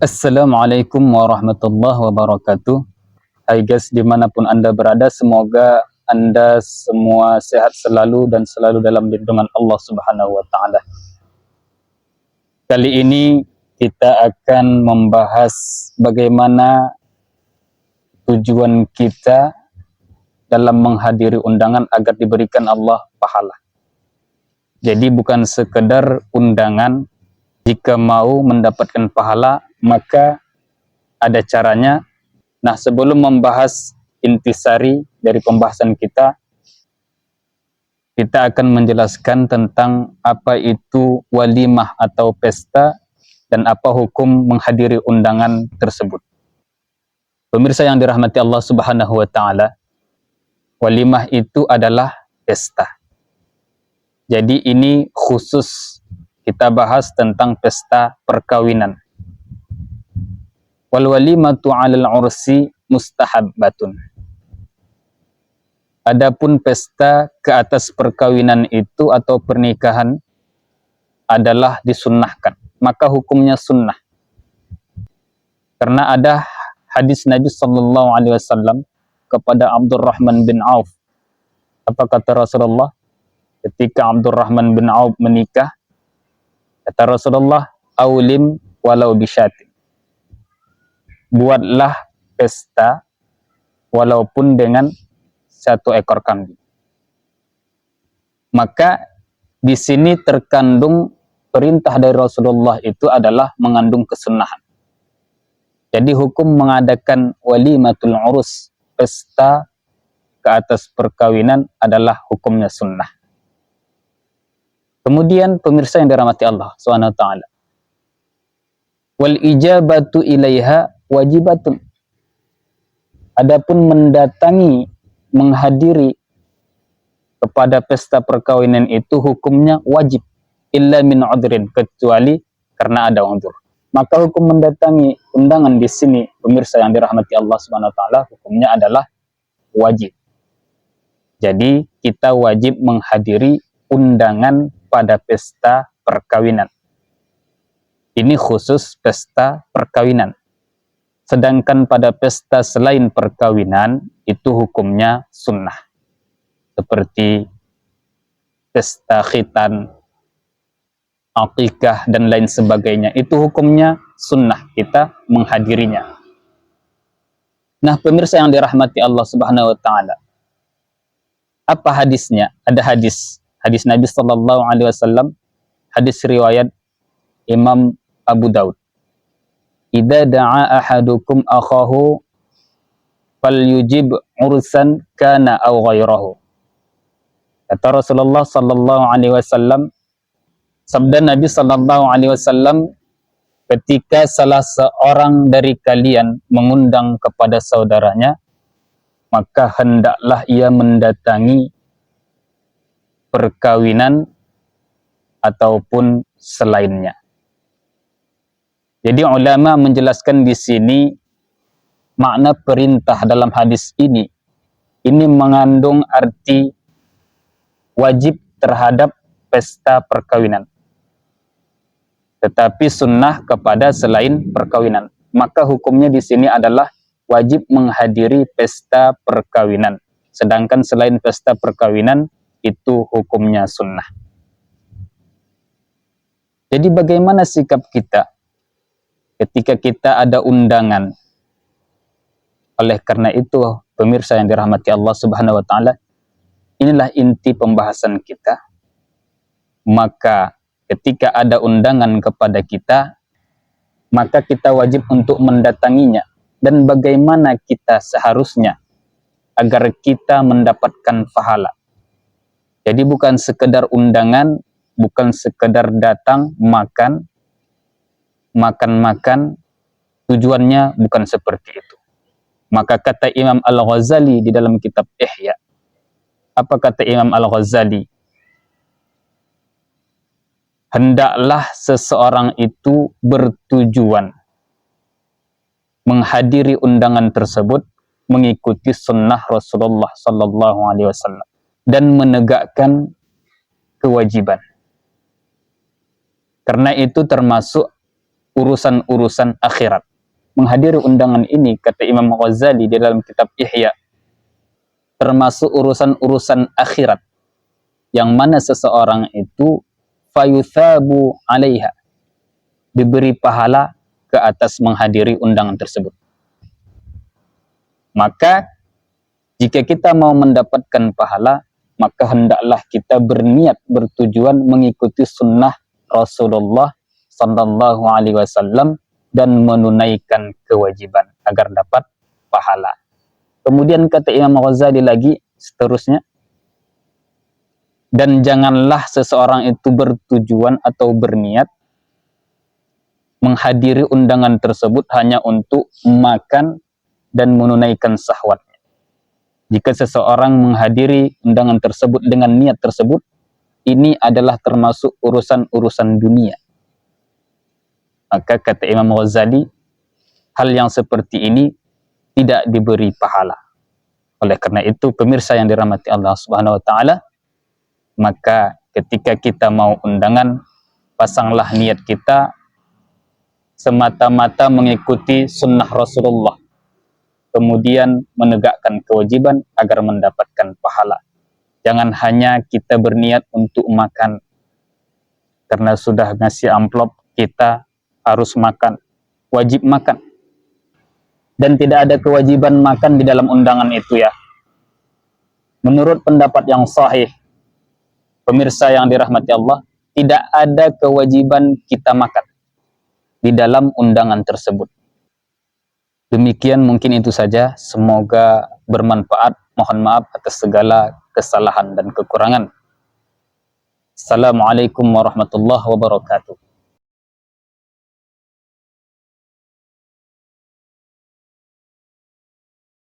Assalamualaikum warahmatullahi wabarakatuh. Hai guys, dimanapun Anda berada, semoga Anda semua sehat selalu dan selalu dalam lindungan Allah Subhanahu wa Ta'ala. Kali ini kita akan membahas bagaimana tujuan kita dalam menghadiri undangan agar diberikan Allah pahala. Jadi bukan sekedar undangan, jika mau mendapatkan pahala maka ada caranya. Nah, sebelum membahas intisari dari pembahasan kita akan menjelaskan tentang apa itu walimah atau pesta dan apa hukum menghadiri undangan tersebut. Pemirsa yang dirahmati Allah Subhanahu wa Ta'ala, walimah itu adalah pesta. Jadi ini khusus kita bahas tentang pesta perkawinan. Wal walimatu 'alal 'ursi mustahabbatun. Adapun pesta ke atas perkawinan itu atau pernikahan adalah disunnahkan, maka hukumnya sunnah. Karena ada hadis Nabi sallallahu alaihi wasallam kepada Abdurrahman bin Auf. Apa kata Rasulullah ketika Abdurrahman bin Auf menikah? Kata Rasulullah, "Aulim walau bisyatin." Buatlah pesta walaupun dengan 1 ekor kambing. Maka di sini terkandung perintah dari Rasulullah itu adalah mengandung kesunahan. Jadi hukum mengadakan walimatul urus, pesta ke atas perkawinan, adalah hukumnya sunnah. Kemudian pemirsa yang dirahmati Allah SWT, wal ijabatu ilaiha wajibatun. Adapun mendatangi, menghadiri kepada pesta perkawinan itu hukumnya wajib, illa min udhrin, kecuali karena ada udhur. Maka hukum mendatangi undangan di sini, pemirsa yang dirahmati Allah Subhanahu wa Ta'ala, hukumnya adalah wajib. Jadi kita wajib menghadiri undangan pada pesta perkawinan. Ini khusus pesta perkawinan. Sedangkan pada pesta selain perkawinan itu hukumnya sunnah. Seperti pesta khitan, akikah dan lain sebagainya, itu hukumnya sunnah, kita menghadirinya. Nah, pemirsa yang dirahmati Allah Subhanahu wa Ta'ala, apa hadisnya? Ada hadis Nabi sallallahu alaihi wasallam, hadis riwayat Imam Abu Daud. Idza da'a ahadukum akhahu falyujib ursan kana aw ghairahu. Kata Rasulullah sallallahu alaihi wasallam, sabda Nabi sallallahu alaihi wasallam, ketika salah seorang dari kalian mengundang kepada saudaranya, maka hendaklah ia mendatangi perkawinan ataupun selainnya. Jadi ulama menjelaskan di sini makna perintah dalam hadis ini mengandung arti wajib terhadap pesta perkawinan, tetapi sunnah kepada selain perkawinan. Maka hukumnya di sini adalah wajib menghadiri pesta perkawinan. Sedangkan selain pesta perkawinan itu hukumnya sunnah. Jadi bagaimana sikap kita ketika kita ada undangan? Oleh karena itu, pemirsa yang dirahmati Allah Subhanahu wa Ta'ala, inilah inti pembahasan kita. Maka ketika ada undangan kepada kita, maka kita wajib untuk mendatanginya. Dan bagaimana kita seharusnya agar kita mendapatkan pahala. Jadi bukan sekedar undangan, bukan sekedar datang makan, tujuannya bukan seperti itu. Maka kata Imam Al-Ghazali di dalam kitab Ihya, apa kata Imam Al-Ghazali? Hendaklah seseorang itu bertujuan menghadiri undangan tersebut, mengikuti sunnah Rasulullah sallallahu alaihi wasallam dan menegakkan kewajiban. Karena itu termasuk urusan-urusan akhirat. Menghadiri undangan ini, kata Imam Ghazali di dalam kitab Ihya, termasuk urusan-urusan akhirat, yang mana seseorang itu fayuthabu alaiha, diberi pahala ke atas menghadiri undangan tersebut. Maka jika kita mau mendapatkan pahala, maka hendaklah kita berniat, bertujuan mengikuti sunnah Rasulullah Sallallahu Alaihi Wasallam dan menunaikan kewajiban agar dapat pahala. Kemudian kata Imam Ghazali lagi seterusnya, dan janganlah seseorang itu bertujuan atau berniat menghadiri undangan tersebut hanya untuk makan dan menunaikan syahwatnya. Jika seseorang menghadiri undangan tersebut dengan niat tersebut, ini adalah termasuk urusan-urusan dunia. Maka kata Imam Ghazali, hal yang seperti ini tidak diberi pahala. Oleh karena itu, pemirsa yang dirahmati Allah Subhanahu wa taala, maka ketika kita mau undangan, pasanglah niat kita semata-mata mengikuti sunnah Rasulullah, kemudian menegakkan kewajiban agar mendapatkan pahala. Jangan hanya kita berniat untuk makan, karena sudah ngasih amplop kita harus makan, wajib makan. Dan tidak ada kewajiban makan di dalam undangan itu ya. Menurut pendapat yang sahih, pemirsa yang dirahmati Allah, tidak ada kewajiban kita makan di dalam undangan tersebut. Demikian mungkin itu saja, semoga bermanfaat. Mohon maaf atas segala kesalahan dan kekurangan. Assalamualaikum warahmatullahi wabarakatuh.